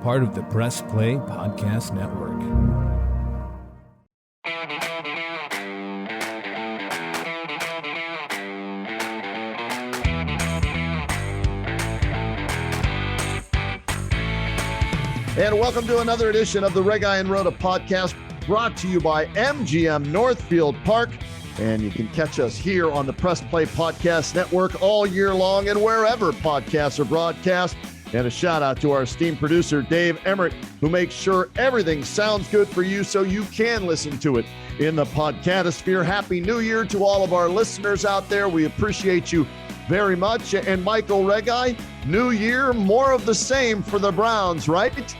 part of the Press Play Podcast Network. And welcome to another edition of the Reg-I and Rhoda podcast, brought to you by MGM Northfieldpark. And you can catch us here on the Press Play Podcast Network all year long and wherever podcasts are broadcast. And a shout out to our esteemed producer, Dave Emmert, who makes sure everything sounds good for you so you can listen to it in the podcatosphere. Happy New Year to all of our listeners out there. We appreciate you very much. And Michael Reg-I, New Year, more of the same for the Browns, right?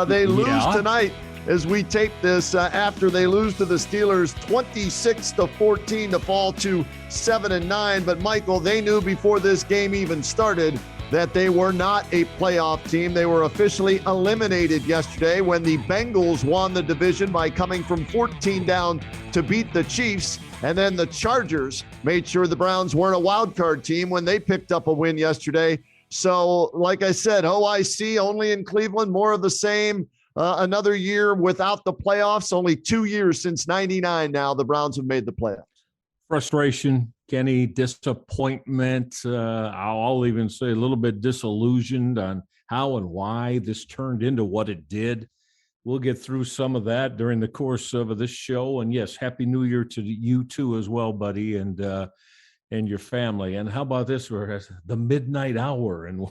They lose tonight as we tape this after they lose to the Steelers 26-14 to fall to 7-9. But Michael, they knew before this game even started that they were not a playoff team. They were officially eliminated yesterday when the Bengals won the division by coming from 14 down to beat the Chiefs. And then the Chargers made sure the Browns weren't a wild card team when they picked up a win yesterday. So, like I said, OIC only in Cleveland, more of the same. Another year without the playoffs. Only 2 years since '99 now the Browns have made the playoffs. Frustration, Kenny, disappointment. I'll even say a little bit disillusioned on how and why this turned into what it did. We'll get through some of that during the course of this show. And yes, Happy New Year to you too as well, buddy, and your family. And how about this? We're at the midnight hour, and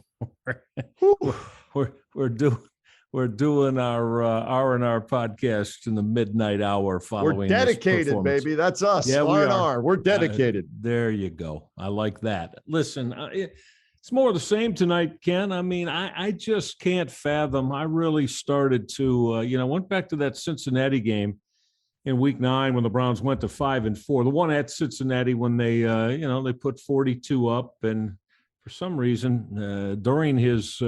we're doing our R&R podcast in the midnight hour following. We're dedicated, baby. That's us. Yeah, R&R. We're dedicated. There you go. I like that. Listen, it's more of the same tonight, Ken. I mean, I just can't fathom. I really started to, went back to that Cincinnati game in Week 9 when the Browns went to 5-4. The one at Cincinnati when they, they put 42 up, and for some reason during his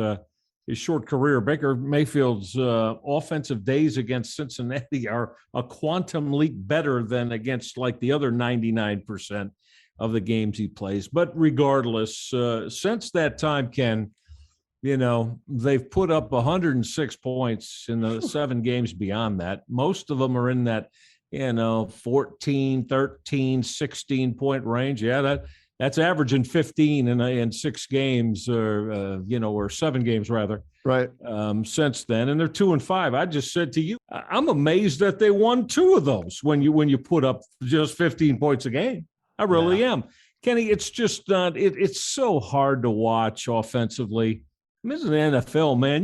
short career, Baker Mayfield's offensive days against Cincinnati are a quantum leap better than against like the other 99% of the games he plays. But regardless, since that time, Ken, they've put up 106 points in the 7 games beyond that. Most of them are in that, 14, 13, 16 point range. Yeah, that's averaging 15 in 6 games or 7 games rather. Right. Since then. And they're 2-5. I just said to you, I'm amazed that they won 2 of those when you put up just 15 points a game. I really am. Kenny, it's just not, it's so hard to watch offensively. This is the NFL, man.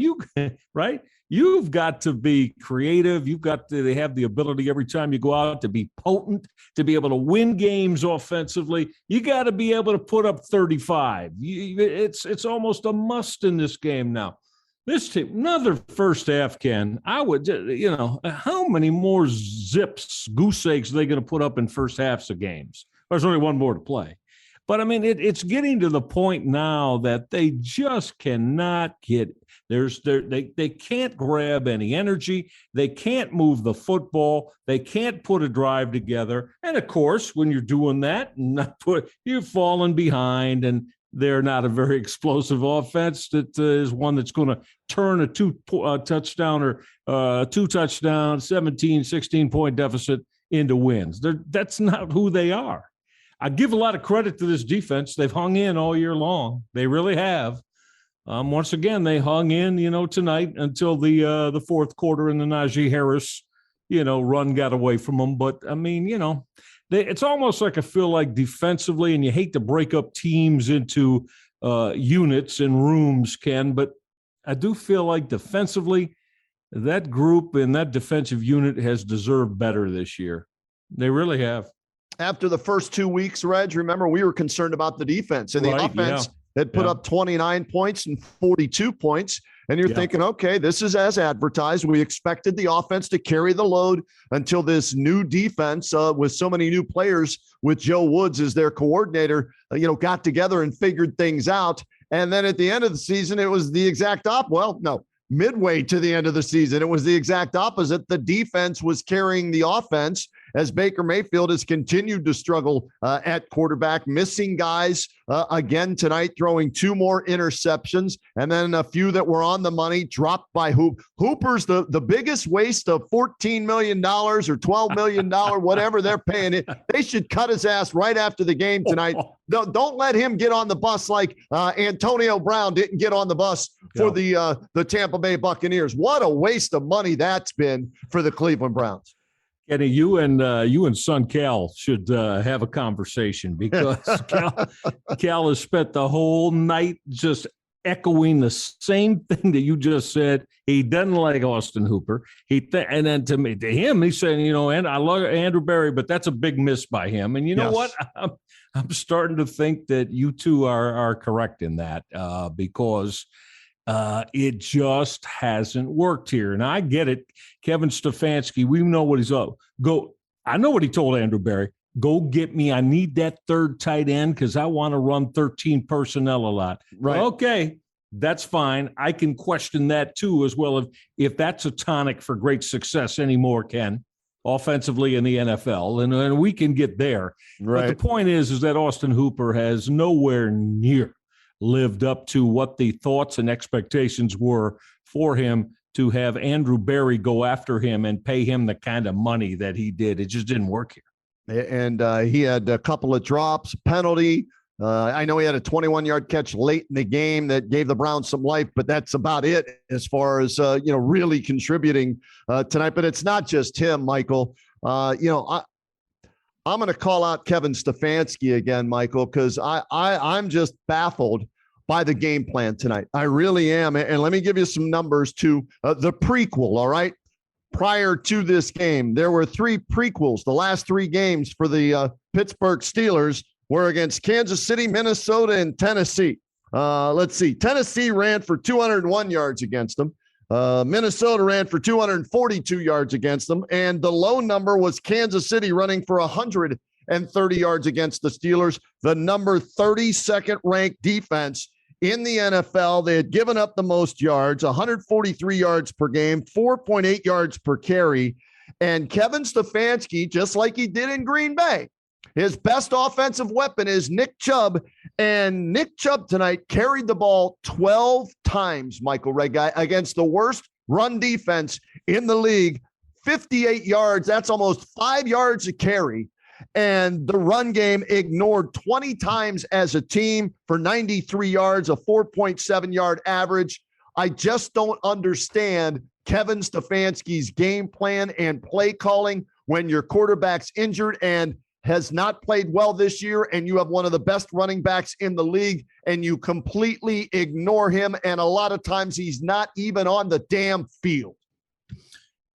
Right? You've got to be creative. You've got to have the ability every time you go out to be potent, to be able to win games offensively. You got to be able to put up 35. It's almost a must in this game now. This team, another first half, Ken, I would, how many more goose eggs are they going to put up in first halves of games? There's only one more to play. But, I mean, it's getting to the point now that they just cannot get – they can't grab any energy. They can't move the football. They can't put a drive together. And, of course, when you're doing that, you're falling behind, and they're not a very explosive offense that is one that's going to turn a two-touchdown, 17, 16-point deficit into wins. That's not who they are. I give a lot of credit to this defense. They've hung in all year long. They really have. Once again, they hung in, tonight until the fourth quarter, and the Najee Harris, run got away from them. But, I mean, it's almost like I feel like defensively, and you hate to break up teams into units and rooms, Ken, but I do feel like defensively, that group and that defensive unit has deserved better this year. They really have. After the first 2 weeks, Reg, remember we were concerned about the defense, and the offense had put up 29 points and 42 points. And you're thinking, okay, this is as advertised. We expected the offense to carry the load until this new defense with so many new players with Joe Woods as their coordinator, got together and figured things out. And then at the end of the season, it was the exact midway to the end of the season, it was the exact opposite. The defense was carrying the offense, as Baker Mayfield has continued to struggle at quarterback, missing guys again tonight, throwing 2 more interceptions, and then a few that were on the money dropped by Hooper's the biggest waste of $14 million or $12 million, whatever they're paying it. They should cut his ass right after the game tonight. Don't let him get on the bus like Antonio Brown didn't get on the bus for the Tampa Bay Buccaneers. What a waste of money that's been for the Cleveland Browns. Kenny, you and son Cal should have a conversation, because Cal has spent the whole night just echoing the same thing that you just said. He doesn't like Austin Hooper. And then to him, he's saying, and I love Andrew Berry, but that's a big miss by him. And you know what? I'm starting to think that you two are correct in that, because it just hasn't worked here. And I get it. Kevin Stefanski, we know what he's up. I know what he told Andrew Berry. Go get me. I need that third tight end because I want to run 13 personnel a lot. Right. Okay, that's fine. I can question that too as well, if that's a tonic for great success anymore, Ken, offensively in the NFL. And we can get there. Right. But the point is that Austin Hooper has nowhere near lived up to what the thoughts and expectations were for him to have Andrew Berry go after him and pay him the kind of money that he did. It just didn't work here. And he had a couple of drops, penalty. I know he had a 21-yard catch late in the game that gave the Browns some life, but that's about it as far as, really contributing tonight. But it's not just him, Michael. I'm going to call out Kevin Stefanski again, Michael, because I'm just baffled by the game plan tonight. I really am. And let me give you some numbers to the prequel, all right? Prior to this game, there were 3 prequels. The last 3 games for the Pittsburgh Steelers were against Kansas City, Minnesota, and Tennessee. Let's see. Tennessee ran for 201 yards against them. Minnesota ran for 242 yards against them. And the low number was Kansas City running for 130 yards against the Steelers, the number 32nd ranked defense in the NFL. They had given up the most yards, 143 yards per game, 4.8 yards per carry. And Kevin Stefanski, just like he did in Green Bay, his best offensive weapon is Nick Chubb. And Nick Chubb tonight carried the ball 12 times, Michael Red Guy, against the worst run defense in the league, 58 yards. That's almost 5 yards a carry. And the run game ignored 20 times as a team for 93 yards, a 4.7-yard average. I just don't understand Kevin Stefanski's game plan and play calling when your quarterback's injured and has not played well this year, and you have one of the best running backs in the league, and you completely ignore him. And a lot of times he's not even on the damn field.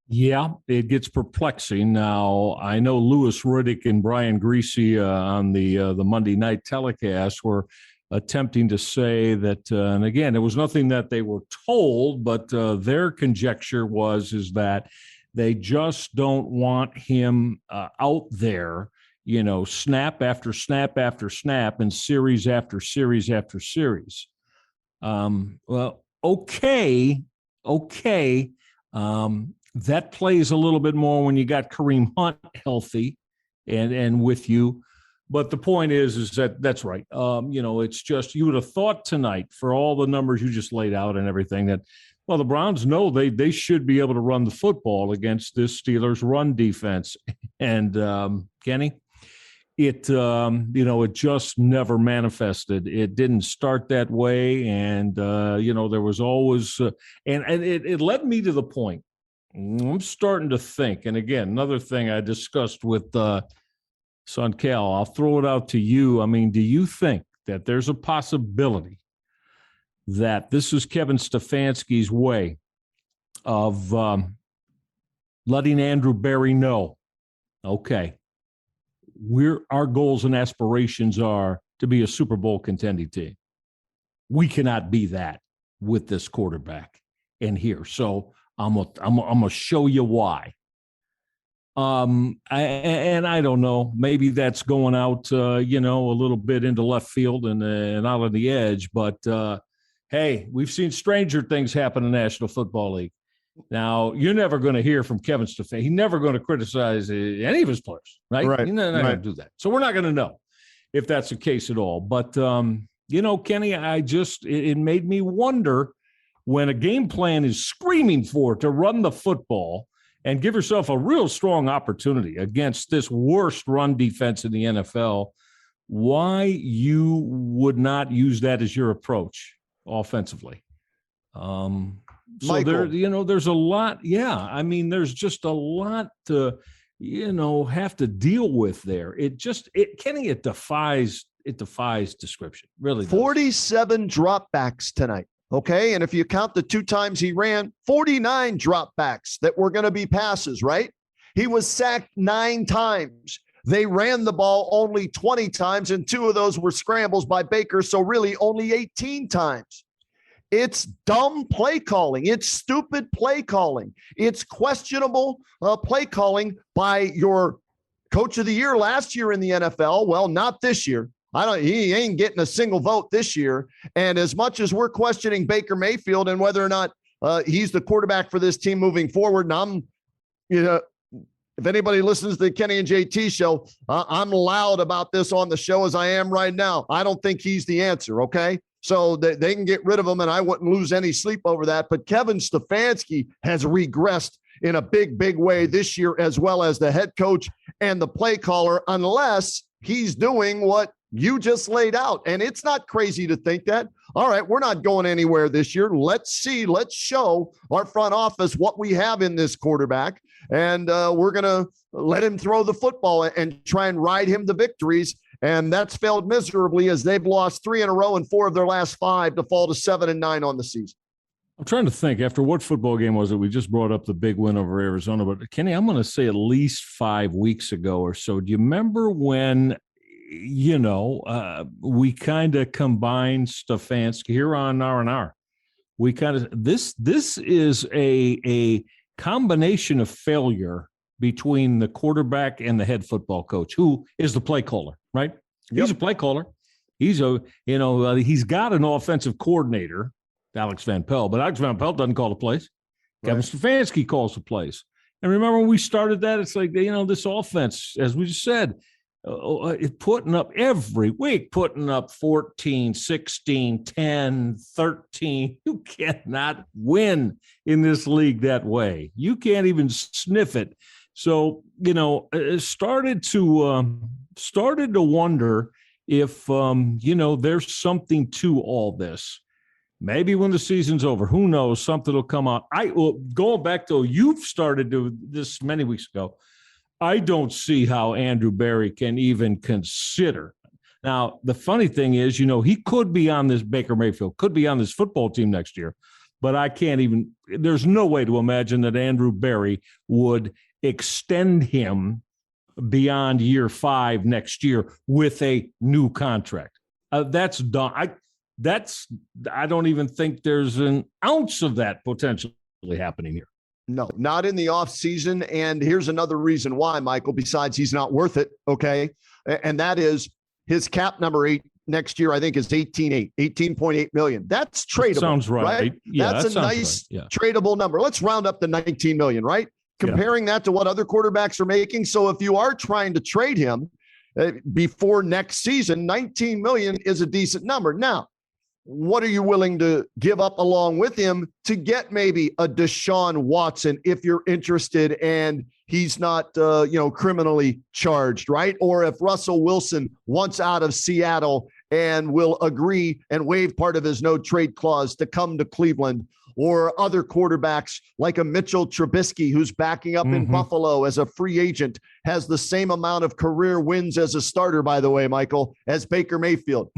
Yeah, it gets perplexing. Now, I know Louis Riddick and Brian Greasy on the Monday night telecast were attempting to say that, and again, it was nothing that they were told, but their conjecture is that they just don't want him out there, snap after snap after snap and series after series after series. Well, okay. That plays a little bit more when you got Kareem Hunt healthy and with you. But the point is that that's right. It's just, you would have thought tonight, for all the numbers you just laid out and everything, that, well, the Browns know they should be able to run the football against this Steelers run defense. And Kenny, it just never manifested. It didn't start that way. And, there was always, and it led me to the point. I'm starting to think, and again, another thing I discussed with son Cal, I'll throw it out to you. I mean, do you think that there's a possibility that this is Kevin Stefanski's way of letting Andrew Berry know, okay, our goals and aspirations are to be a Super Bowl contending team. We cannot be that with this quarterback in here. So I'm gonna show you why. I don't know. Maybe that's going out, a little bit into left field and out on the edge. But hey, we've seen stranger things happen in the National Football League. Now, you're never going to hear from Kevin Stefanski. He's never going to criticize any of his players, right? Right. He's not going to do that. So we're not going to know if that's the case at all. But, Kenny, it made me wonder when a game plan is screaming for to run the football and give yourself a real strong opportunity against this worst run defense in the NFL, why you would not use that as your approach offensively. So there's a lot. Yeah. I mean, there's just a lot to, have to deal with there. Kenny, it defies description. Really does. 47 dropbacks tonight. Okay. And if you count the 2 times he ran, 49 dropbacks that were going to be passes, right? He was sacked 9 times. They ran the ball only 20 times, and 2 of those were scrambles by Baker. So really only 18 times. It's dumb play calling. It's stupid play calling. It's questionable play calling by your coach of the year last year in the NFL. Well, not this year. He ain't getting a single vote this year. And as much as we're questioning Baker Mayfield and whether or not he's the quarterback for this team moving forward, and if anybody listens to the Kenny and JT show, I'm loud about this on the show as I am right now. I don't think he's the answer, okay? So they can get rid of him, and I wouldn't lose any sleep over that. But Kevin Stefanski has regressed in a big, big way this year, as well as the head coach and the play caller, unless he's doing what you just laid out. And it's not crazy to think that, all right, we're not going anywhere this year. Let's show our front office what we have in this quarterback. And we're going to let him throw the football and try and ride him to victories. And that's failed miserably as they've lost 3 in a row and 4 of their last 5 to fall to 7-9 on the season. I'm trying to think after what football game was it? We just brought up the big win over Arizona, but Kenny, I'm going to say at least 5 weeks ago or so. Do you remember when, we kind of combined Stefanski here on R&R? We kind of, this is a combination of failure between the quarterback and the head football coach, who is the play caller, right? Yep. He's a play caller. He's he's got an offensive coordinator, Alex Van Pelt, but Alex Van Pelt doesn't call the plays. Right. Kevin Stefanski calls the plays. And remember when we started that, it's like, this offense, as we just said, putting up every week, putting up 14, 16, 10, 13. You cannot win in this league that way. You can't even sniff it. So, started to wonder if, there's something to all this. Maybe when the season's over, who knows, something will come out. Going back to, you've started to this many weeks ago, I don't see how Andrew Berry can even consider. Now, the funny thing is, he could be on this Baker Mayfield, could be on this football team next year, but I can't even, there's no way to imagine that Andrew Berry would extend him beyond year 5 next year with a new contract. That's done. I don't even think there's an ounce of that potentially happening here. No, not in the offseason. And here's another reason why, Michael, besides he's not worth it, okay? And that is his cap number 8 next year, I think, is 18.8 million. That's tradable. That sounds right. Yeah, that's a nice tradable number. Let's round up to 19 million, right? Comparing that to what other quarterbacks are making. So if you are trying to trade him before next season, 19 million is a decent number. Now, what are you willing to give up along with him to get maybe a Deshaun Watson if you're interested and he's not, criminally charged, right? Or if Russell Wilson wants out of Seattle and will agree and waive part of his no trade clause to come to Cleveland, or other quarterbacks like a Mitchell Trubisky, who's backing up in Buffalo as a free agent, has the same amount of career wins as a starter, by the way, Michael, as Baker Mayfield.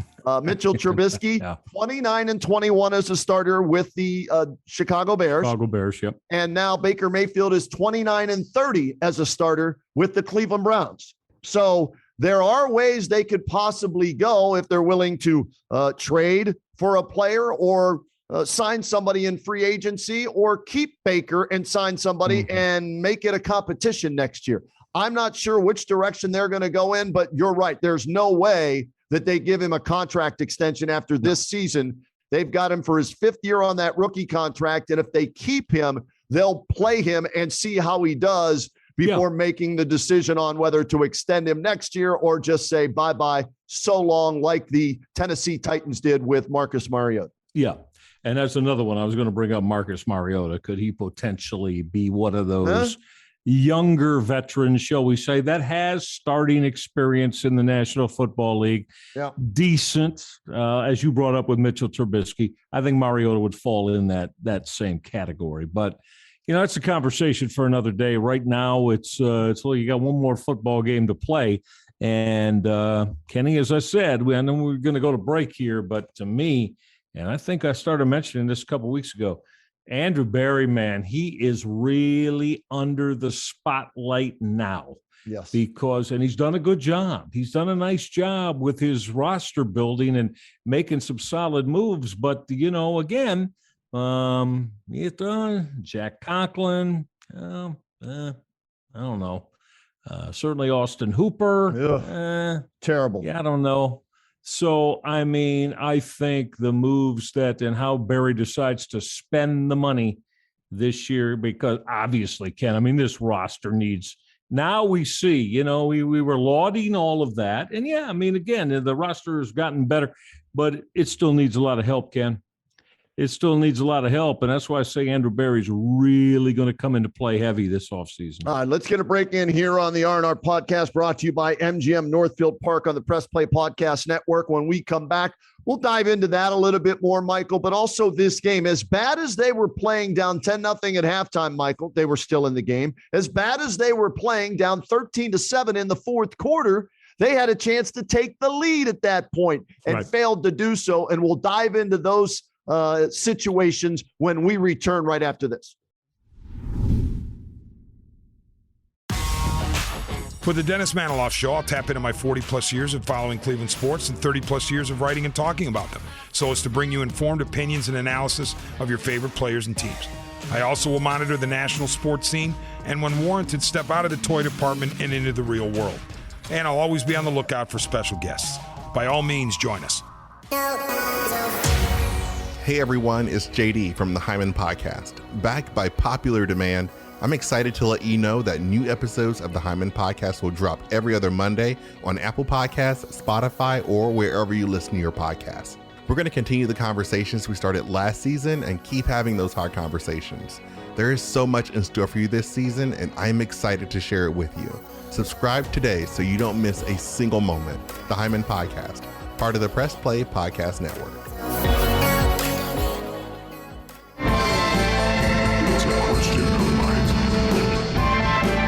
Mitchell Trubisky, 29-21 as a starter with the Chicago Bears. Yep. And now Baker Mayfield is 29-30 as a starter with the Cleveland Browns. So there are ways they could possibly go if they're willing to trade for a player or sign somebody in free agency, or keep Baker and sign somebody and make it a competition next year. I'm not sure which direction they're going to go in, but you're right. There's no way that they give him a contract extension after this season They've got him for his 5th year on that rookie contract. And if they keep him, they'll play him and see how he does before making the decision on whether to extend him next year or just say bye-bye, so long, like the Tennessee Titans did with Marcus Mariota. Yeah. And that's another one. I was going to bring up Marcus Mariota. Could he potentially be one of those younger veterans, shall we say, that has starting experience in the National Football League? Yeah. Decent, as you brought up with Mitchell Trubisky. I think Mariota would fall in that same category. But, it's a conversation for another day. Right now, it's you got one more football game to play. And Kenny, as I said, I know we're going to go to break here, but to me, and I think I started mentioning this a couple of weeks ago, Andrew Berry, man, he is really under the spotlight now. Yes. And he's done a good job. He's done a nice job with his roster building and making some solid moves. But, again, Jack Conklin, I don't know. Certainly Austin Hooper. Terrible. Yeah, I don't know. So, I think the moves and how Barry decides to spend the money this year, because obviously, Ken, this roster needs, now we see, we were lauding all of that. And again, the roster has gotten better, but it still needs a lot of help, Ken. It still needs a lot of help, and that's why I say Andrew Berry's really going to come into play heavy this offseason. All right, let's get a break in here on the R&R podcast brought to you by MGM Northfield Park on the Press Play Podcast Network. When we come back, we'll dive into that a little bit more, Michael, but also this game. As bad as they were playing down 10-0 at halftime, Michael, they were still in the game. As bad as they were playing down 13-7 in the fourth quarter, they had a chance to take the lead at that point and failed to do so, and we'll dive into those situations when we return right after this. For the Dennis Maniloff Show, I'll tap into my 40-plus years of following Cleveland sports and 30-plus years of writing and talking about them, so as to bring you informed opinions and analysis of your favorite players and teams. I also will monitor the national sports scene and, when warranted, step out of the toy department and into the real world. And I'll always be on the lookout for special guests. By all means, join us. Hey everyone, it's JD from the Hyman Podcast. Backed by popular demand, I'm excited to let you know that new episodes of the Hyman Podcast will drop every other Monday on Apple Podcasts, Spotify, or wherever you listen to your podcasts. We're going to continue the conversations we started last season and keep having those hard conversations. There is so much in store for you this season, and I'm excited to share it with you. Subscribe today so you don't miss a single moment. The Hyman Podcast, part of the Press Play Podcast Network.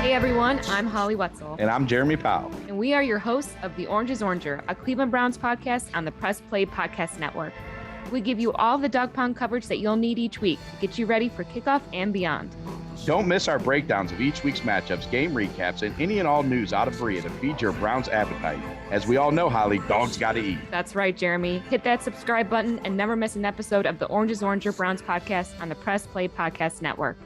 Hey everyone, I'm Holly Wetzel. And I'm Jeremy Powell. And we are your hosts of The Orange is Oranger, a Cleveland Browns podcast on the Press Play Podcast Network. We give you all the dog pound coverage that you'll need each week to get you ready for kickoff and beyond. Don't miss our breakdowns of each week's matchups, game recaps, and any and all news out of Berea to feed your Browns appetite. As we all know, Holly, dogs gotta eat. That's right, Jeremy. Hit that subscribe button and never miss an episode of the Orange is Oranger Browns podcast on the Press Play Podcast Network.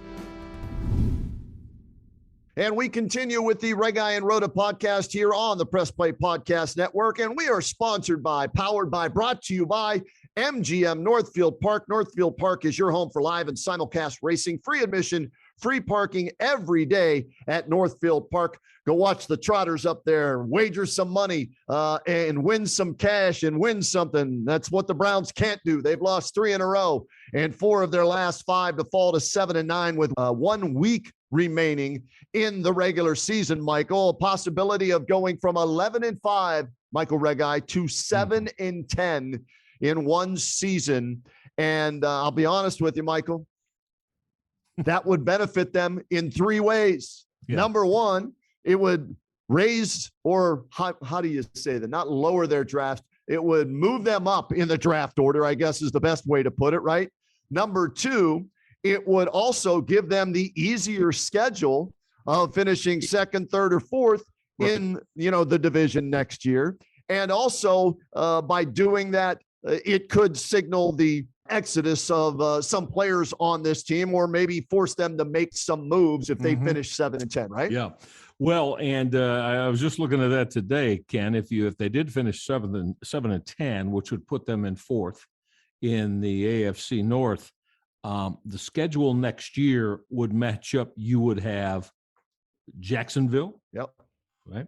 And we continue with the Regai and Rhoda podcast here on the Press Play Podcast Network. And we are sponsored by, powered by, brought to you by MGM Northfield Park. Northfield Park is your home for live and simulcast racing, free admission, free parking every day at Northfield Park. Go watch the Trotters up there, wager some money and win some cash and win something. That's what the Browns can't do. They've lost 3 in a row and 4 of their last 5 to fall to 7-9 with 1 week remaining in the regular season, Michael. A possibility of going from 11-5, Michael Regai, to 7-10 in one season. And I'll be honest with you, Michael, that would benefit them in 3 ways. Yeah. Number one, it would raise, or how do you say that? Not lower their draft. It would move them up in the draft order, I guess is the best way to put it, right? Number two, it would also give them the easier schedule of finishing 2nd, 3rd, or 4th in, the division next year. And also by doing that, it could signal the exodus of some players on this team, or maybe force them to make some moves if they finish 7-10, right? Yeah. Well, and I was just looking at that today, Ken. If they did finish 7-10, which would put them in 4th in the AFC North. The schedule next year would match up. You would have Jacksonville. Yep. Right.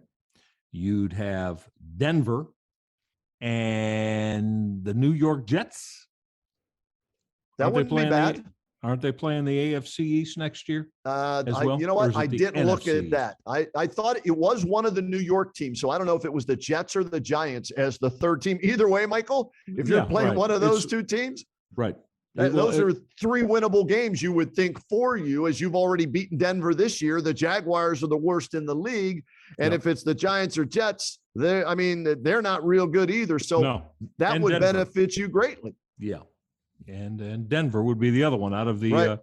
You'd have Denver and the New York Jets. That wouldn't be bad. Aren't they playing the AFC East next year as well? You know what? I didn't look at that. I thought it was one of the New York teams. So I don't know if it was the Jets or the Giants as the third team. Either way, Michael, if you're playing one of those two teams. Right. Those are 3 winnable games, you would think, for you, as you've already beaten Denver this year. The Jaguars are the worst in the league. And if it's the Giants or Jets, they're not real good either. So that would benefit you greatly. Yeah. And Denver would be the other one out of the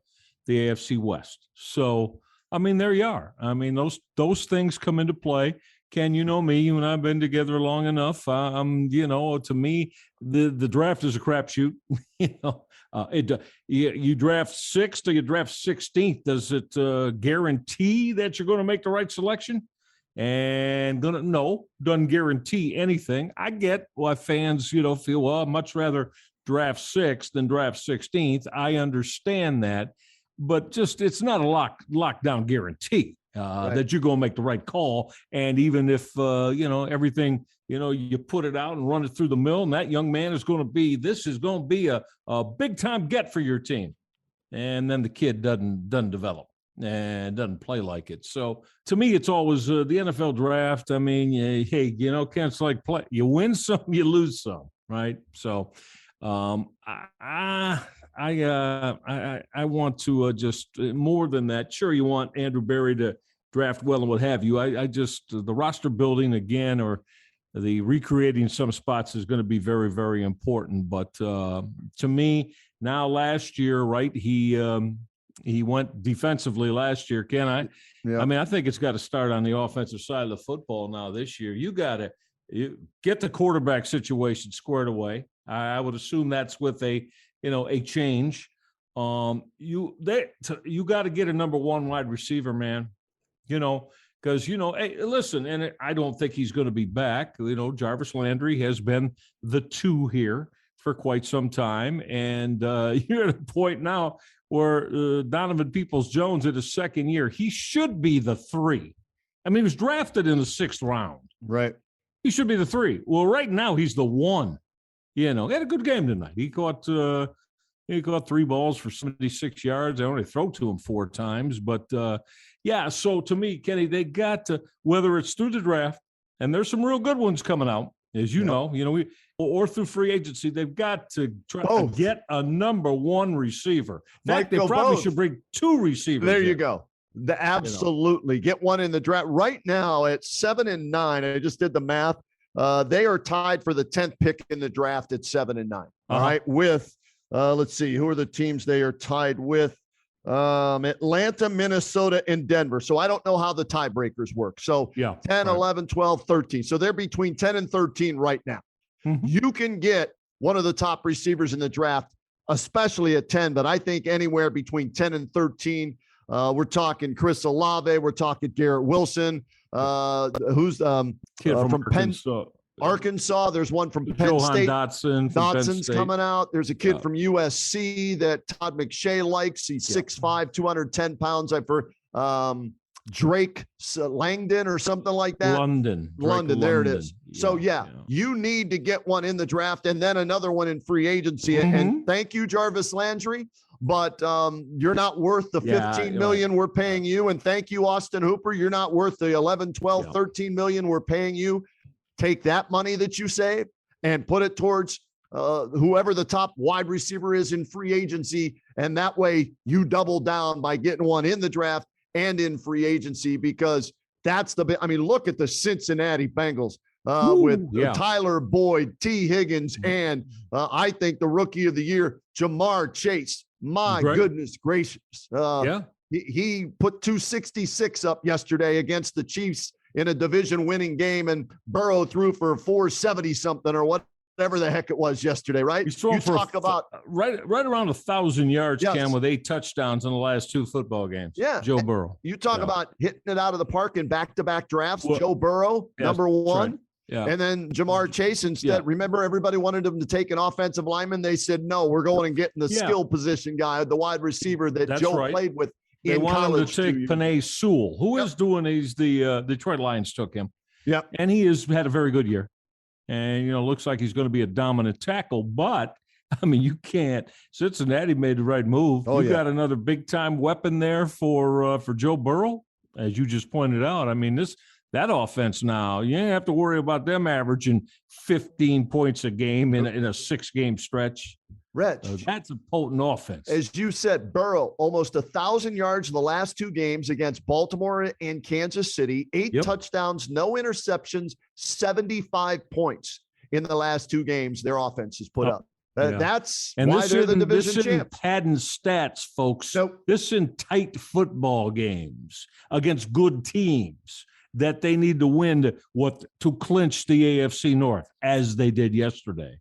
AFC West. So, I mean, there you are. I mean, those things come into play. Ken, you know me, you and I've been together long enough. To me, the draft is a crapshoot. You draft 6th or you draft 16th. Does it guarantee that you're going to make the right selection? And doesn't guarantee anything. I get why fans, feel, well, I'd much rather draft 6th than draft 16th. I understand that, but it's not a lockdown guarantee that you're going to make the right call. And even if, everything, you put it out and run it through the mill, and that young man is going to be a big time get for your team. And then the kid doesn't develop and doesn't play like it. So to me, it's always the NFL draft. I mean, hey, Ken's like play. You win some, you lose some, right? So I want to just more than that. Sure, you want Andrew Berry to draft well and what have you. I just the roster building again or the recreating some spots is going to be very, very important. But to me, now last year, right? He went defensively last year. Ken, I mean, I think it's got to start on the offensive side of the football now this year. You got to get the quarterback situation squared away. I would assume that's with a change. You got to get a number 1 wide receiver, man. Because hey, listen, and I don't think he's going to be back. Jarvis Landry has been the 2 here for quite some time, and you're at a point now where Donovan Peoples-Jones in his 2nd year, he should be the 3. I mean, he was drafted in the 6th round. Right. He should be the 3. Well, right now he's the 1. He had a good game tonight. He caught 3 balls for 76 yards. I only throw to him 4 times, but so to me, Kenny, they got to, whether it's through the draft, and there's some real good ones coming out, as you know, or through free agency, they've got to try to get a number 1 receiver. In fact, they probably should bring 2 receivers. There you go. Absolutely. Get one in the draft right now at 7 and 9. I just did the math. They are tied for the 10th pick in the draft at 7 and 9. All right. With, let's see, who are the teams they are tied with? Atlanta, Minnesota, and Denver. So I don't know how the tiebreakers work. So 10, 11, 12, 13. So they're between 10 and 13 right now. Mm-hmm. You can get one of the top receivers in the draft, especially at 10, but I think anywhere between 10 and 13. We're talking Chris Olave. We're talking Garrett Wilson. Who's kid from Arkansas. There's one from Penn State. Dotson's coming out. There's a kid from USC that Todd McShay likes. He's 6'5", 210 pounds. I've heard Drake Langdon or something like that. London. There it is. So you need to get one in the draft and then another one in free agency. Mm-hmm. And thank you, Jarvis Landry. But you're not worth the $15 million we're paying you. And thank you, Austin Hooper. You're not worth the 11, 12, 13 million we're paying you. Take that money that you save and put it towards whoever the top wide receiver is in free agency. And that way you double down by getting one in the draft and in free agency, because that's look at the Cincinnati Bengals with Tyler Boyd, T. Higgins, and I think the rookie of the year, Jamar Chase. My goodness gracious. He put 266 up yesterday against the Chiefs in a division winning game, and Burrow threw for 470 something or whatever the heck it was yesterday, right? You talk about right around 1,000 yards, Cam, with 8 touchdowns in the last 2 football games. Yeah. Joe Burrow. You talk about hitting it out of the park in back-to-back drafts. Joe Burrow, number 1. Right. Yeah. And then Jamar Chase instead, remember everybody wanted him to take an offensive lineman. They said, no, we're going and getting the skill position guy, the wide receiver that Joe played with they in college. They wanted him to take Penei Sewell, who is doing, he's the Detroit Lions took him. Yep. And he has had a very good year. And, looks like he's going to be a dominant tackle, but I mean, you can't. Cincinnati made the right move. You got another big-time weapon there for Joe Burrow, as you just pointed out. I mean, that offense now, you don't have to worry about them averaging 15 points a game in a 6-game stretch. Reg, that's a potent offense. As you said, Burrow, almost 1,000 yards in the last 2 games against Baltimore and Kansas City, 8 touchdowns, no interceptions, 75 points in the last 2 games their offense has put up. That's why they're the division champs. Padding stats, folks. Nope. This in tight football games against good teams that they need to win to clinch the AFC North, as they did yesterday.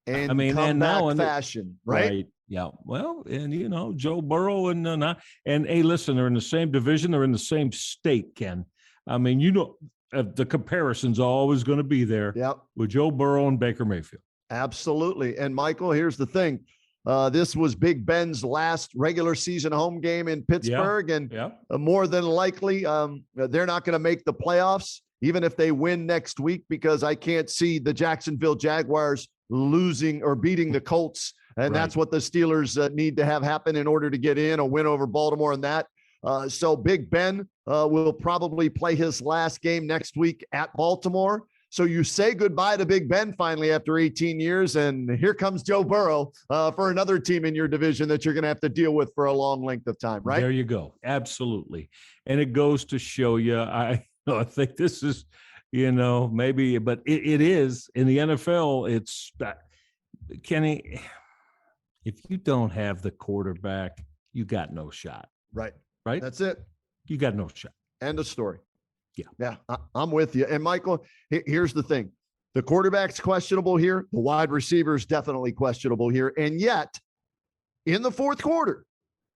And comeback fashion, right? Yeah. Well, and Joe Burrow and hey, listen, they're in the same division, they're in the same state, Ken. I mean, the comparison's always going to be there with Joe Burrow and Baker Mayfield. Absolutely. And Michael, here's the thing. This was Big Ben's last regular season home game in Pittsburgh, and more than likely they're not going to make the playoffs, even if they win next week, because I can't see the Jacksonville Jaguars losing or beating the Colts. And that's what the Steelers need to have happen in order to get in, a win over Baltimore and that. So Big Ben will probably play his last game next week at Baltimore. So you say goodbye to Big Ben finally after 18 years, and here comes Joe Burrow for another team in your division that you're going to have to deal with for a long length of time, right? There you go. Absolutely. And it goes to show you, I think this is, maybe, but it is in the NFL. It's Kenny, if you don't have the quarterback, you got no shot. Right. Right. That's it. You got no shot. End of story. Yeah, I'm with you. And Michael, here's the thing. The quarterback's questionable here. The wide receiver's definitely questionable here. And yet, in the fourth quarter,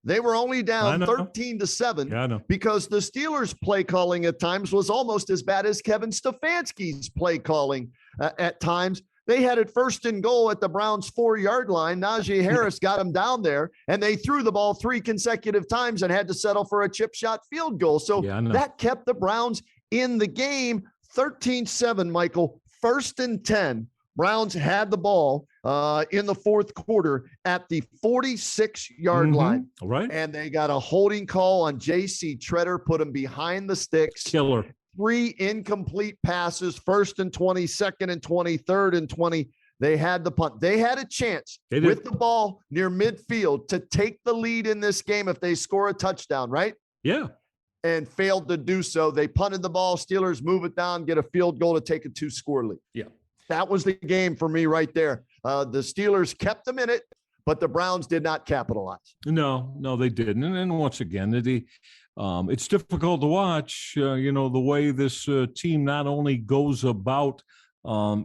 they were only down 13-7 because the Steelers' play calling at times was almost as bad as Kevin Stefanski's play calling at times. They had it 1st and goal at the Browns' 4-yard line. Najee Harris got them down there, and they threw the ball 3 consecutive times and had to settle for a chip shot field goal. So that kept the Browns in the game. 13-7, Michael, 1st and 10. Browns had the ball in the fourth quarter at the 46-yard line. All right. And they got a holding call on J.C. Treader, put him behind the sticks. Killer. 3 incomplete passes, 1st and 20, 2nd and 20, 3rd and 20. They had the punt. They had a chance with the ball near midfield to take the lead in this game if they score a touchdown, right? Yeah. And failed to do so. They punted the ball. Steelers move it down, get a field goal to take a 2-score lead. Yeah. That was the game for me right there. The Steelers kept them in it, but the Browns did not capitalize. No, they didn't. And once again, it's difficult to watch, the way this team not only goes about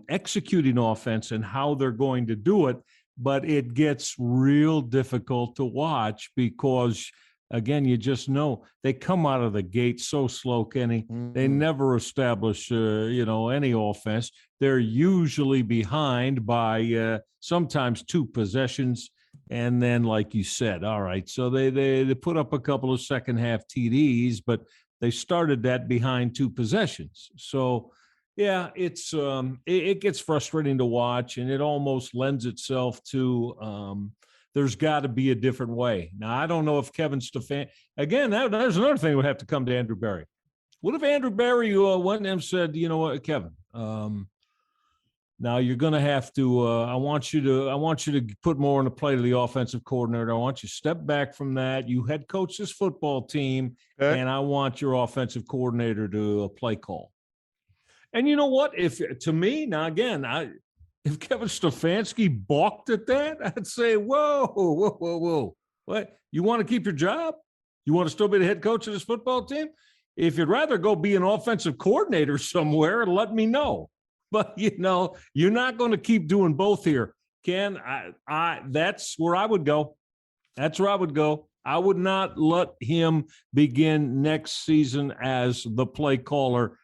executing offense and how they're going to do it, but it gets real difficult to watch because, again, you just know they come out of the gate so slow, Kenny. Mm-hmm. They never establish, any offense. They're usually behind by sometimes 2 possessions. And then, like you said, all right, so they put up a couple of second half TDs, but they started that behind 2 possessions. So, yeah, it gets frustrating to watch, and it almost lends itself to there's got to be a different way. Now, I don't know if Kevin Stefanski, again, there's another thing that would have to come to Andrew Berry. What if Andrew Berry went and said, you know what, Kevin, now you're going to have to. I want you to put more on the plate of the offensive coordinator. I want you to step back from that. You head coach this football team, and I want your offensive coordinator to play call. And you know what? If Kevin Stefanski balked at that, I'd say, whoa, what? You want to keep your job? You want to still be the head coach of this football team? If you'd rather go be an offensive coordinator somewhere, let me know. But, you're not going to keep doing both here. Ken, that's where I would go. That's where I would go. I would not let him begin next season as the play caller,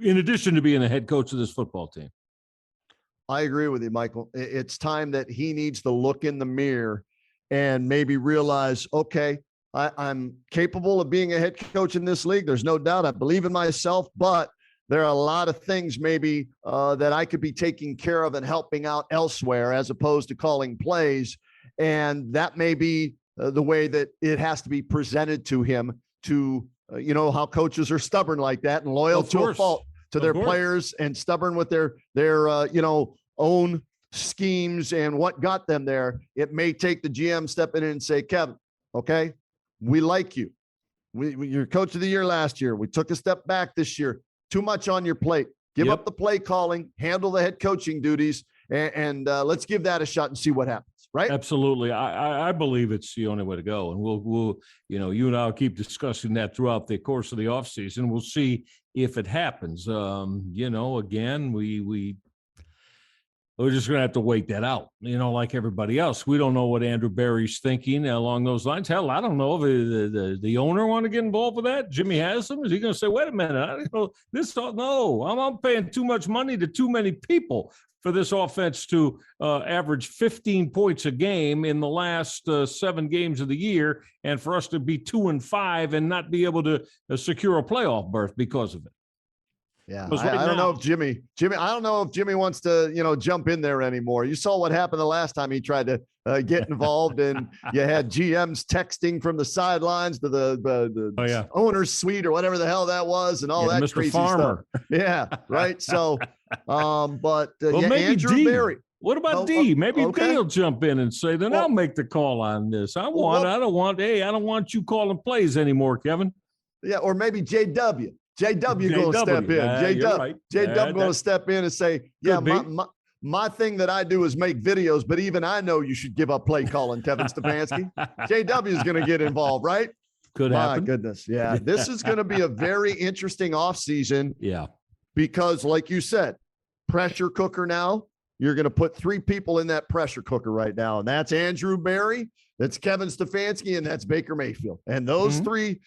in addition to being the head coach of this football team. I agree with you, Michael. It's time that he needs to look in the mirror and maybe realize, okay, I'm capable of being a head coach in this league. There's no doubt. I believe in myself, but there are a lot of things maybe that I could be taking care of and helping out elsewhere as opposed to calling plays. And that may be the way that it has to be presented to him to, how coaches are stubborn like that and loyal to a fault to their players and stubborn with their own schemes and what got them there. It may take the GM stepping in and say, Kevin, okay, we like you. You're coach of the year last year. We took a step back this year. Too much on your plate. Give up the play calling, handle the head coaching duties, and let's give that a shot and see what happens. Right? Absolutely. I believe it's the only way to go. And we'll you and I'll keep discussing that throughout the course of the offseason. We'll see if it happens. Again, we're just going to have to wait that out, like everybody else. We don't know what Andrew Berry's thinking along those lines. Hell, I don't know if the owner want to get involved with that. Jimmy Haslam, is he going to say, wait a minute, I don't know this? No, I'm paying too much money to too many people for this offense to average 15 points a game in the last 7 games of the year, and for us to be 2-5 and not be able to secure a playoff berth because of it. Yeah, I don't know if Jimmy. I don't know if Jimmy wants to, jump in there anymore. You saw what happened the last time he tried to get involved, and you had GMs texting from the sidelines to the owner's suite or whatever the hell that was, and all that Mr. crazy Farmer stuff. Yeah, right. So, maybe Andrew Berry. What about D? Maybe D will jump in and say, then I'll make the call on this. I don't want you calling plays anymore, Kevin. Yeah, or maybe JW. JW going to step in. JW going to step in and say, my thing that I do is make videos, but even I know you should give up play calling, Kevin Stefanski. JW is going to get involved, right? Could happen. My goodness. Yeah. This is going to be a very interesting offseason. Yeah. Because like you said, pressure cooker now. You're going to put 3 people in that pressure cooker right now. And that's Andrew Berry, that's Kevin Stefanski, and that's Baker Mayfield. And those 3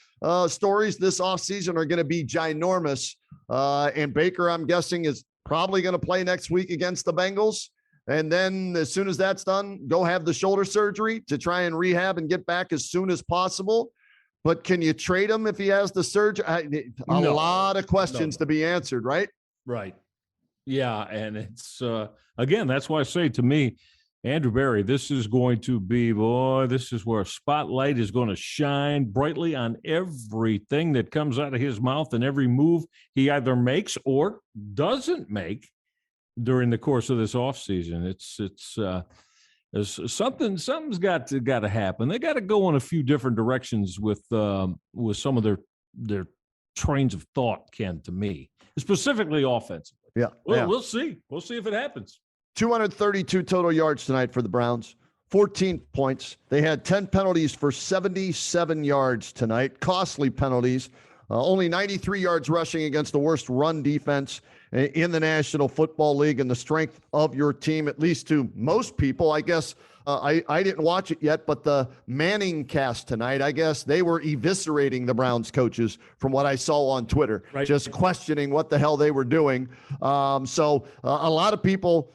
stories this offseason are going to be ginormous. And Baker, I'm guessing, is probably going to play next week against the Bengals. And then as soon as that's done, go have the shoulder surgery to try and rehab and get back as soon as possible. But can you trade him if he has the surgery? A lot of questions to be answered, right? Right. Yeah, and it's again, that's why I say to me, Andrew Berry, this is going to be, this is where a spotlight is going to shine brightly on everything that comes out of his mouth and every move he either makes or doesn't make during the course of this offseason. It's something's got to happen. They got to go in a few different directions with some of their trains of thought, Ken, to me, specifically offensively. Yeah. We'll see. We'll see if it happens. 232 total yards tonight for the Browns, 14 points. They had 10 penalties for 77 yards tonight, costly penalties. Only 93 yards rushing against the worst run defense in the National Football League, and the strength of your team, at least to most people. I guess I didn't watch it yet, but the Manning cast tonight, I guess they were eviscerating the Browns coaches from what I saw on Twitter, just questioning what the hell they were doing. So a lot of people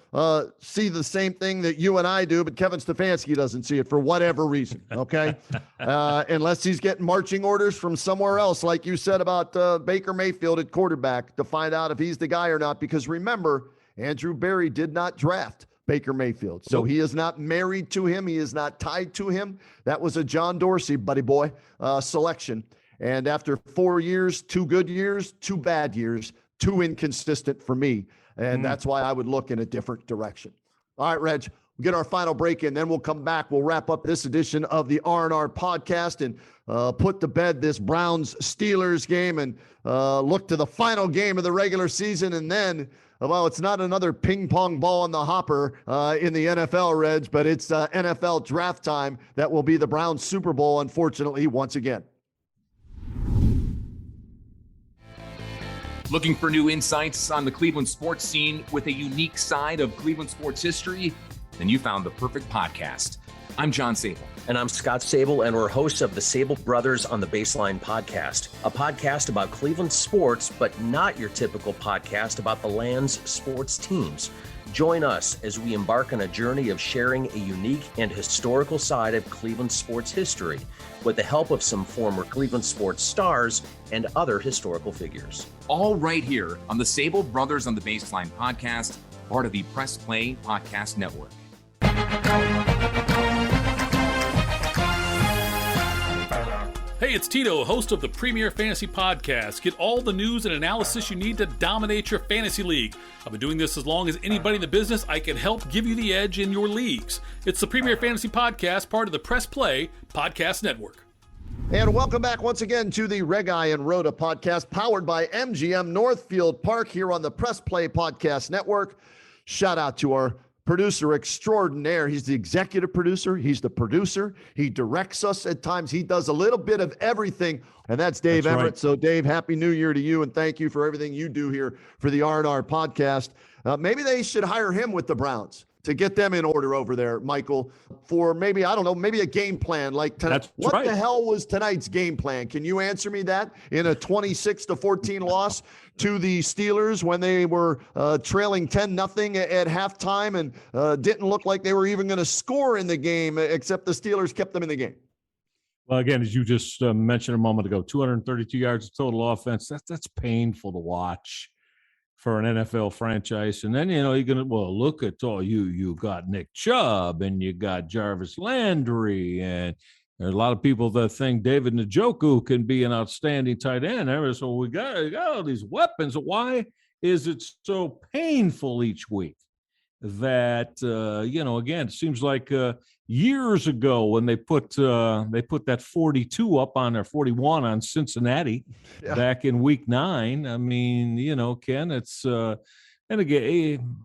see the same thing that you and I do, but Kevin Stefanski doesn't see it for whatever reason, okay? Unless he's getting marching orders from somewhere else, like you said about Baker Mayfield at quarterback, to find out if he's the guy or not. Because remember, Andrew Berry did not draft Baker Mayfield. So he is not married to him. He is not tied to him. That was a John Dorsey, buddy boy, selection. And after 4 years, 2 good years, 2 bad years, 2 inconsistent for me. And that's why I would look in a different direction. All right, Reg, we'll get our final break in. Then we'll come back. We'll wrap up this edition of the R&R podcast and put to bed this Browns-Steelers game and look to the final game of the regular season. And then, well, it's not another ping pong ball in the hopper in the NFL, Reg, but it's NFL draft time. That will be the Browns Super Bowl, unfortunately, once again. Looking for new insights on the Cleveland sports scene with a unique side of Cleveland sports history? Then you found the perfect podcast. I'm John Sable. And I'm Scott Sable, and we're hosts of the Sable Brothers on the Baseline podcast, a podcast about Cleveland sports, but not your typical podcast about the land's sports teams. Join us as we embark on a journey of sharing a unique and historical side of Cleveland sports history with the help of some former Cleveland sports stars and other historical figures. All right here on the Sable Brothers on the Baseline podcast, part of the Press Play Podcast Network. Hey, it's Tito, host of the Premier Fantasy Podcast. Get all the news and analysis you need to dominate your fantasy league. I've been doing this as long as anybody in the business. I can help give you the edge in your leagues. It's the Premier Fantasy Podcast, part of the Press Play Podcast Network. And welcome back once again to the Regi and Rhoda podcast, powered by MGM Northfieldpark here on the Press Play Podcast Network. Shout out to our producer extraordinaire. He's the executive producer. He's the producer. He directs us at times. He does a little bit of everything, and that's Dave Emmert. Right. So, Dave, Happy New Year to you, and thank you for everything you do here for the R&R podcast. Maybe they should hire him with the Browns to get them in order over there, Michael, for maybe, I don't know, maybe a game plan like tonight. What the hell was tonight's game plan? Can you answer me that in a 26-14 loss to the Steelers when they were trailing 10-0 at halftime and didn't look like they were even going to score in the game, except the Steelers kept them in the game? Well, again, as you just mentioned a moment ago, 232 yards of total offense. That's painful to watch for an NFL franchise. And then, you're going to, look at all you got Nick Chubb and you got Jarvis Landry, and there's a lot of people that think David Njoku can be an outstanding tight end. So we got all these weapons. Why is it so painful each week that, again, it seems like years ago when they put that 42 up on their 41 on Cincinnati back in week 9. I mean, Ken, it's and again,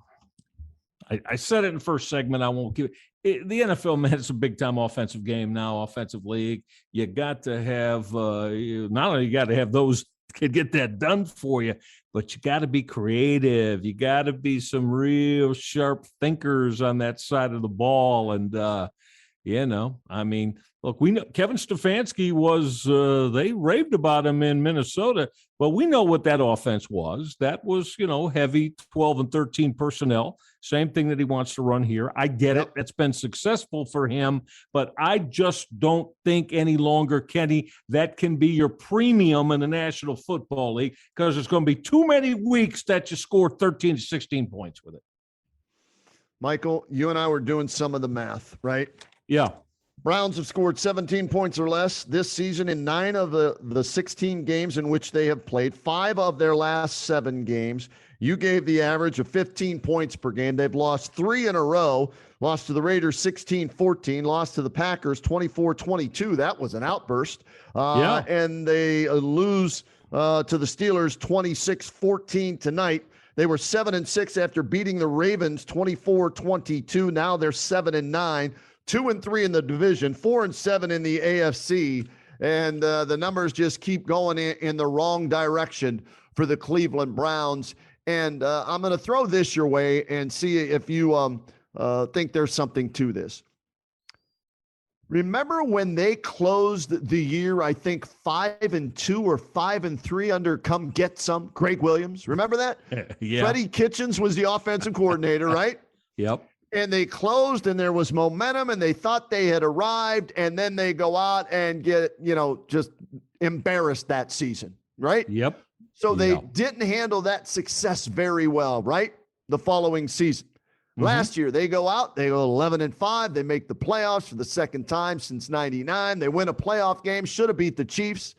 I said it in the first segment. I won't give it. The NFL, man, it's a big time offensive game now, offensive league. You got to have not only you got to have those can get that done for you, but you got to be creative. You got to be some real sharp thinkers on that side of the ball. And, look, we know Kevin Stefanski was, they raved about him in Minnesota, but we know what that offense was. That was, heavy 12 and 13 personnel. Same thing that he wants to run here. I get it. It's been successful for him, but I just don't think any longer, Kenny, that can be your premium in the National Football League, because there's going to be too many weeks that you score 13 to 16 points with it. Michael, you and I were doing some of the math, right? Yeah. Browns have scored 17 points or less this season in 9 of the 16 games in which they have played, 5 of their last 7 games. You gave the average of 15 points per game. They've lost 3 in a row, lost to the Raiders 16-14, lost to the Packers 24-22. That was an outburst. And they lose to the Steelers 26-14 tonight. They were 7-6 after beating the Ravens 24-22. Now they're 7-9. 2-3 in the division, 4-7 in the AFC, and the numbers just keep going in the wrong direction for the Cleveland Browns. And I'm going to throw this your way and see if you think there's something to this. Remember when they closed the year, I think 5-2 or 5-3 under come get some Greg Williams? Remember that? Yeah. Freddie Kitchens was the offensive coordinator, right? Yep. And they closed, and there was momentum, and they thought they had arrived, and then they go out and get, just embarrassed that season, right? Yep. So they didn't handle that success very well, right? The following season. Last year, they go out, they go 11-5, they make the playoffs for the second time since 99. They win a playoff game, should have beat the Chiefs,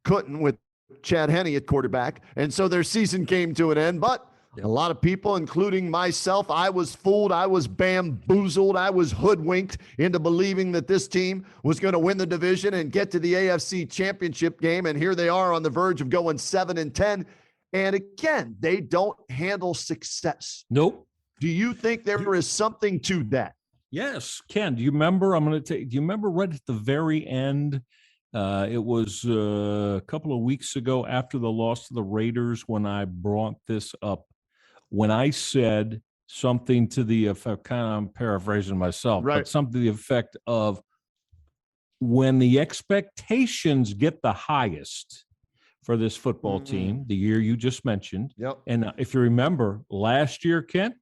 couldn't with Chad Henne at quarterback. And so their season came to an end, but a lot of people, including myself, I was fooled. I was bamboozled. I was hoodwinked into believing that this team was going to win the division and get to the AFC Championship game. And here they are on the verge of going 7-10. And again, they don't handle success. Nope. Do you think there is something to that? Yes, Ken. Do you remember? Do you remember right at the very end? It was a couple of weeks ago after the loss to the Raiders when I brought this up. When I said something to the effect, kind of I'm paraphrasing myself, Right. but something to the effect of when the expectations get the highest for this football team, the year you just mentioned. Yep. And if you remember last year, Ken,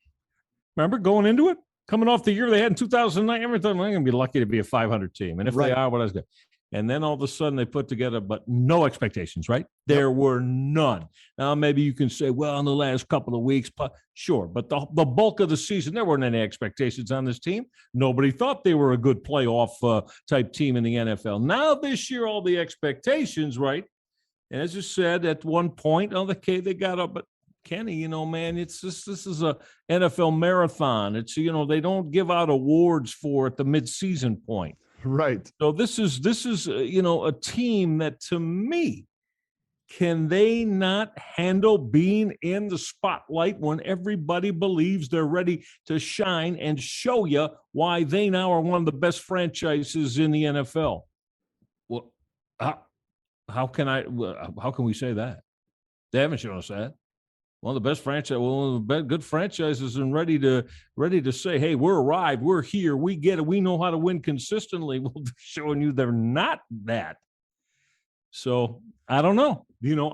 remember going into it, coming off the year they had in 2009, everyone thought, I'm going to be lucky to be a 500 team. And if they are, what I was good. And then all of a sudden they put together, but no expectations, right? There were none. Now, maybe you can say, well, in the last couple of weeks, sure. But the bulk of the season, there weren't any expectations on this team. Nobody thought they were a good playoff type team in the NFL. Now this year, all the expectations, right? And as you said, at one point, they got up, but Kenny, man, it's just, this is a NFL marathon. It's, they don't give out awards for at the midseason point. Right. So this is a team that, to me, can they not handle being in the spotlight when everybody believes they're ready to shine and show you why they now are one of the best franchises in the NFL? Well, how can we say that? They haven't shown us that. One of the best one of the good franchises, and ready to say, hey, we're arrived, we're here, we get it, we know how to win consistently. Well, they're showing you they're not that. So I don't know.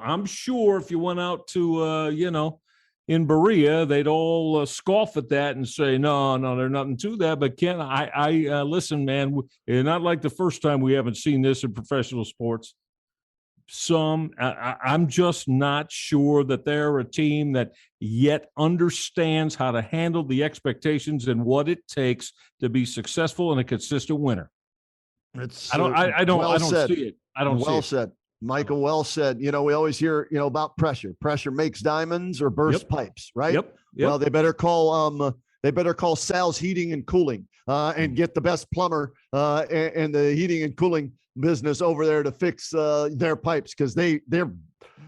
I'm sure if you went out to in Berea, they'd all scoff at that and say, no, there's nothing to that. But Ken, I listen, man, it's not like the first time we haven't seen this in professional sports. I'm just not sure that they're a team that yet understands how to handle the expectations and what it takes to be successful and a consistent winner. I don't see it. Well said, Michael. Well said. We always hear, about pressure. Pressure makes diamonds or burst pipes, right? Yep. Well, they better call Sal's Heating and Cooling and get the best plumber and the heating and cooling business over there to fix their pipes, because they've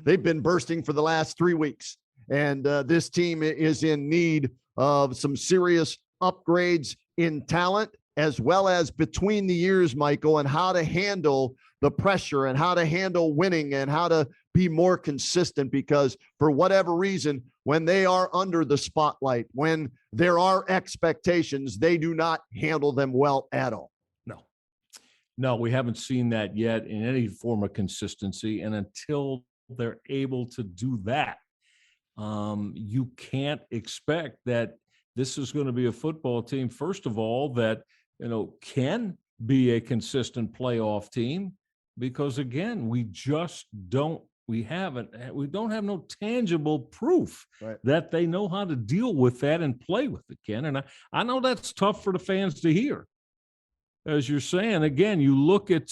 been bursting for the last 3 weeks, and this team is in need of some serious upgrades in talent, as well as between the years, Michael, and how to handle the pressure and how to handle winning and how to be more consistent, because for whatever reason, when they are under the spotlight, when there are expectations, they do not handle them well at all. No, we haven't seen that yet in any form of consistency. And until they're able to do that, you can't expect that this is going to be a football team, first of all, that, can be a consistent playoff team, because again, we don't have no tangible proof that they know how to deal with that and play with it, Ken. And I know that's tough for the fans to hear. As you're saying, again, you look at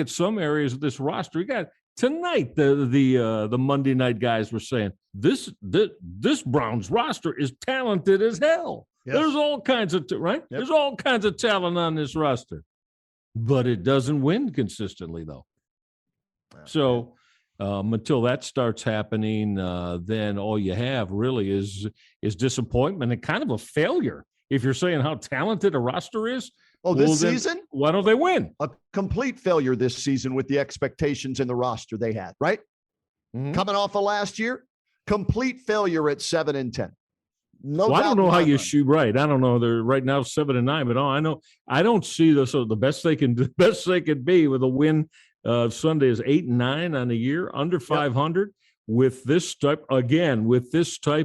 some areas of this roster. You got tonight, the Monday night guys were saying this Browns roster is talented as hell. Yes. There's all kinds of There's all kinds of talent on this roster, but it doesn't win consistently though. So until that starts happening, then all you have really is disappointment and kind of a failure. If you're saying how talented a roster is, this season, why don't they win? A complete failure this season with the expectations in the roster they had, right? Mm-hmm. Coming off of last year, complete failure at 7-10. I don't know how you shoot right. I don't know. They're right now 7-9, but I know I don't see the best they can be with a win. Sunday is 8-9 on the year, under 500 with this type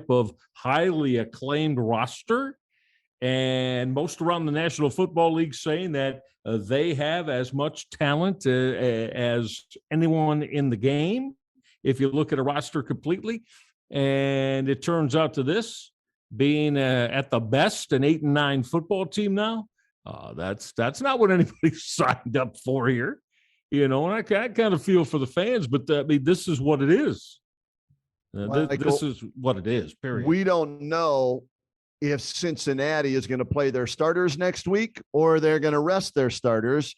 of highly acclaimed roster. And most around the National Football League saying that they have as much talent as anyone in the game, if you look at a roster completely. And it turns out to this being at the best an 8-9 football team now. That's not what anybody signed up for here, and I kind of feel for the fans, but this is what it is. This is what it is, period. We don't know if Cincinnati is going to play their starters next week or they're going to rest their starters.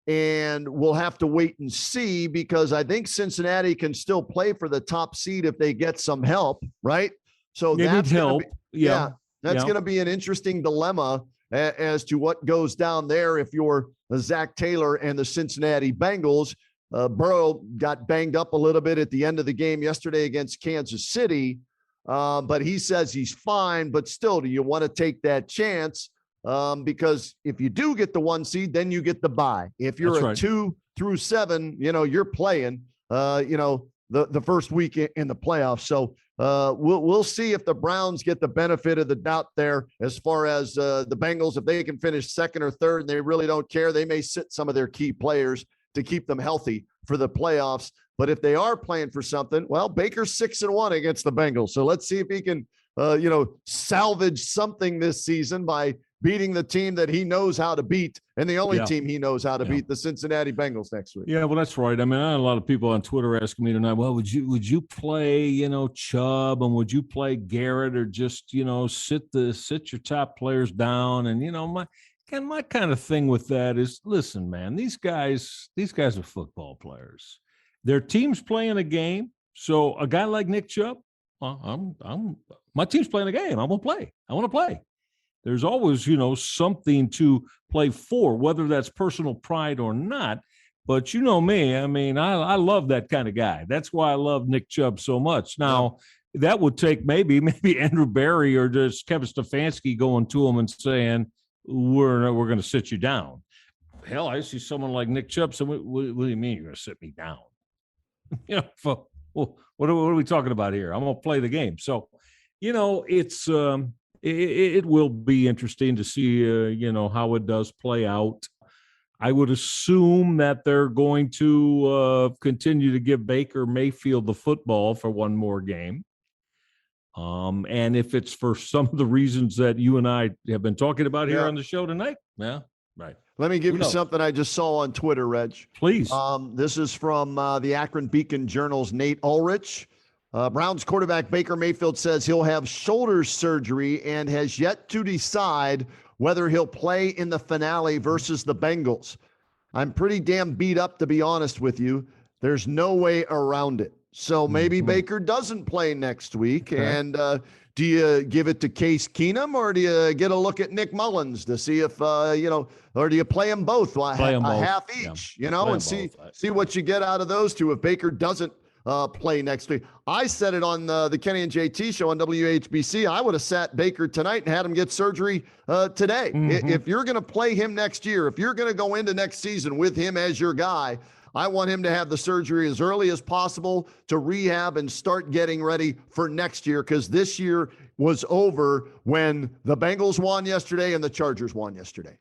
And we'll have to wait and see, because I think Cincinnati can still play for the top seed if they get some help, right? So that's help. That's going to be an interesting dilemma as to what goes down there if you're Zach Taylor and the Cincinnati Bengals. Burrow got banged up a little bit at the end of the game yesterday against Kansas City. but he says he's fine. But still, do you want to take that chance? Because if you do get the 1 seed, then you get the bye. If you're That's a right. 2 through 7, you're playing, the first week in the playoffs. So we'll see if the Browns get the benefit of the doubt there as far as the Bengals. If they can finish second or third and they really don't care, they may sit some of their key players to keep them healthy for the playoffs. But if they are playing for something, well, Baker's 6-1 against the Bengals. So let's see if he can, salvage something this season by beating the team that he knows how to beat, and the only team he knows how to beat, the Cincinnati Bengals, next week. Yeah, well, that's right. I mean, I had a lot of people on Twitter asking me tonight, well, would you play, Chubb, and would you play Garrett, or just, sit your top players down? And, my kind of thing with that is, listen, man, these guys are football players. Their team's playing a game. So a guy like Nick Chubb, my team's playing a game. I'm going to play. I want to play. There's always, something to play for, whether that's personal pride or not. But you know me, I mean, I love that kind of guy. That's why I love Nick Chubb so much. Now, that would take maybe Andrew Berry or just Kevin Stefanski going to him and saying, we're going to sit you down. Hell, I see someone like Nick Chubb say, what do you mean you're going to sit me down? What are we talking about here? I'm going to play the game. So, it's it will be interesting to see, how it does play out. I would assume that they're going to continue to give Baker Mayfield the football for one more game. And if it's for some of the reasons that you and I have been talking about here on the show tonight, right. Let me give you something I just saw on Twitter, Reg. Please. This is from the Akron Beacon Journal's Nate Ulrich. Browns quarterback Baker Mayfield says he'll have shoulder surgery and has yet to decide whether he'll play in the finale versus the Bengals. I'm pretty damn beat up, to be honest with you. There's no way around it. So maybe Baker doesn't play next week. Okay. And do you give it to Case Keenum, or do you get a look at Nick Mullins to see if, or do you play them both, half each, and see what you get out of those two if Baker doesn't play next week. I said it on the Kenny and JT show on WHBC. I would have sat Baker tonight and had him get surgery today. If you're going to play him next year, if you're going to go into next season with him as your guy, I want him to have the surgery as early as possible to rehab and start getting ready for next year, because this year was over when the Bengals won yesterday and the Chargers won yesterday.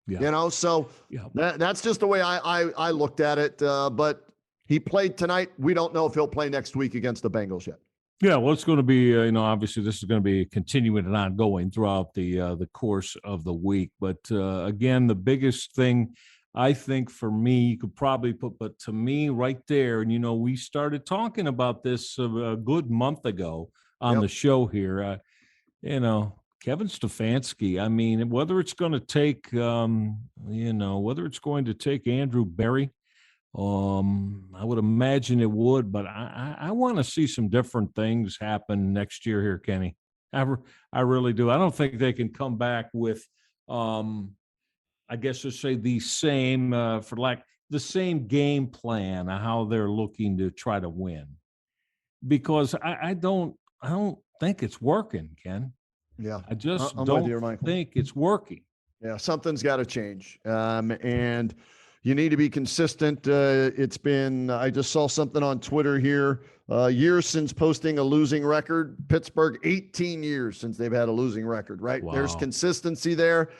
Yeah. So that's just the way I looked at it. But he played tonight. We don't know if he'll play next week against the Bengals yet. Yeah, well, it's going to be, obviously this is going to be continuing and ongoing throughout the course of the week. But again, the biggest thing I think for me, you could probably put, but to me right there, and, we started talking about this a good month ago on the show here, Kevin Stefanski. I mean, whether it's going to take, whether it's going to take Andrew Berry, I would imagine it would, but I want to see some different things happen next year here, Kenny. I really do. I don't think they can come back with, I guess to say the same, the same game plan of how they're looking to try to win, because I don't think it's working, Ken. Yeah, I just don't think it's working. Yeah, something's got to change, and you need to be consistent. It's been, I just saw something on Twitter here, years since posting a losing record. Pittsburgh, 18 years since they've had a losing record, right? Wow. There's consistency there.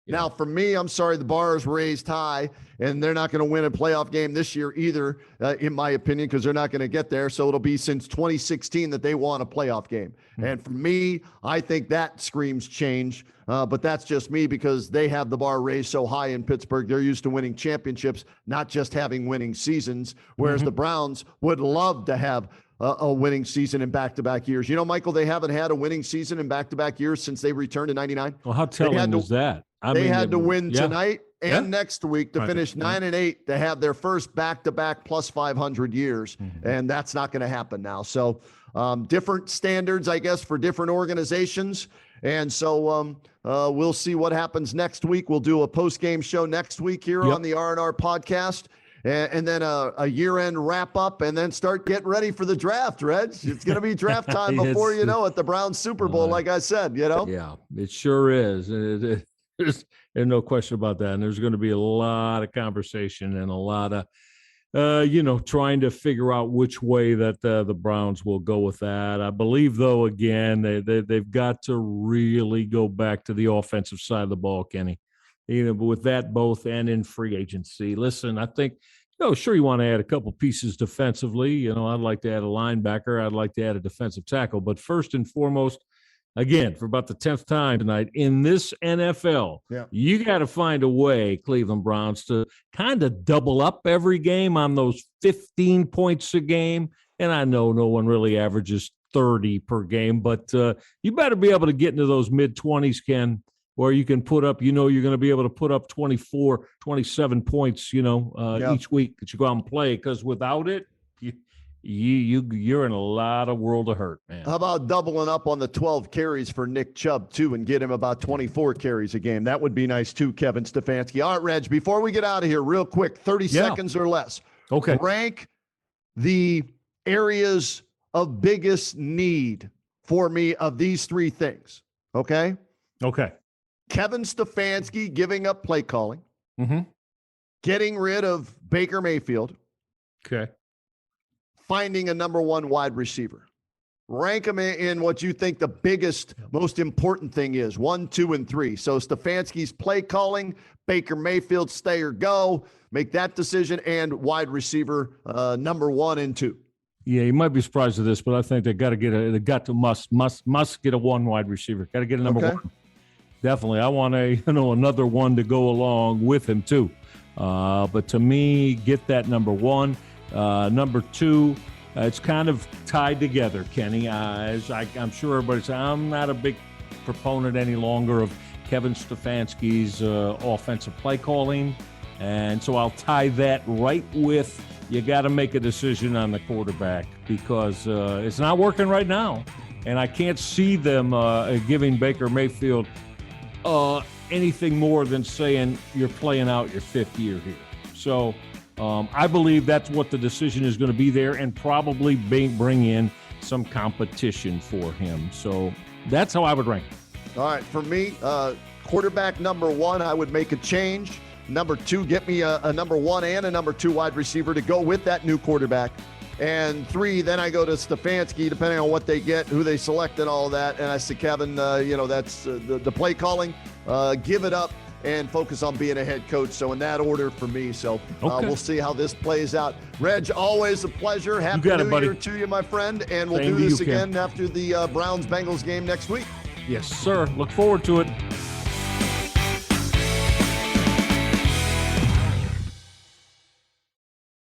Yeah. Now, for me, I'm sorry, the bar is raised high, and they're not going to win a playoff game this year either, in my opinion, because they're not going to get there. So it'll be since 2016 that they won a playoff game. And for me, I think that screams change. But that's just me, because they have the bar raised so high in Pittsburgh. They're used to winning championships, not just having winning seasons, whereas the Browns would love to have a winning season in back-to-back years. Michael, they haven't had a winning season in back-to-back years since they returned in 99. Well, how telling is that? They had to win tonight and next week to finish 9-8 to have their first back-to-back plus 500 years, and that's not going to happen now. So different standards, I guess, for different organizations, and so we'll see what happens next week. We'll do a post-game show next week here on the R&R podcast, and then a year-end wrap-up, and then start getting ready for the draft, Reg. It's going to be draft time before you know it. The Browns Super Bowl, like I said, Yeah, it sure is. There's no question about that. And there's going to be a lot of conversation and a lot of, trying to figure out which way that the Browns will go with that. I believe, though, again, they've got to really go back to the offensive side of the ball, Kenny. With that both and in free agency. Listen, I think, sure you want to add a couple pieces defensively. I'd like to add a linebacker. I'd like to add a defensive tackle. But first and foremost, again, for about the 10th time tonight, in this NFL, you got to find a way, Cleveland Browns, to kind of double up every game on those 15 points a game. And I know no one really averages 30 per game, but you better be able to get into those mid-20s, Ken, where you can put up, you're going to be able to put up 24, 27 points, each week that you go out and play. Because without it, you're in a lot of world of hurt, man. How about doubling up on the 12 carries for Nick Chubb, too, and get him about 24 carries a game? That would be nice, too, Kevin Stefanski. All right, Reg, before we get out of here, real quick, 30 seconds or less. Okay. Rank the areas of biggest need for me of these three things, okay? Okay. Kevin Stefanski giving up play calling, getting rid of Baker Mayfield, okay, finding a number one wide receiver. Rank them in what you think the biggest, most important thing is, 1, 2, and 3. So Stefanski's play calling, Baker Mayfield stay or go, make that decision, and wide receiver number 1 and 2. Yeah, you might be surprised at this, but I think must get a one wide receiver. Got to get a number one. Definitely. I want another one to go along with him too. But to me, get that number one. Number 2, it's kind of tied together, Kenny. As I'm sure everybody's, I'm not a big proponent any longer of Kevin Stefanski's offensive play calling. And so I'll tie that right with, you got to make a decision on the quarterback because it's not working right now. And I can't see them giving Baker Mayfield anything more than saying you're playing out your 5th year here. So I believe that's what the decision is going to be there, and probably bring in some competition for him. So that's how I would rank it. All right, for me, quarterback number 1, I would make a change. Number 2, get me a number 1 and a number 2 wide receiver to go with that new quarterback. And 3, then I go to Stefanski, depending on what they get, who they select and all of that. And I say, Kevin, that's the play calling. Give it up and focus on being a head coach. So in that order for me. So we'll see how this plays out. Reg, always a pleasure. Happy New Year to you, my friend. And we'll do this again after the Browns-Bengals game next week. Yes, sir. Look forward to it.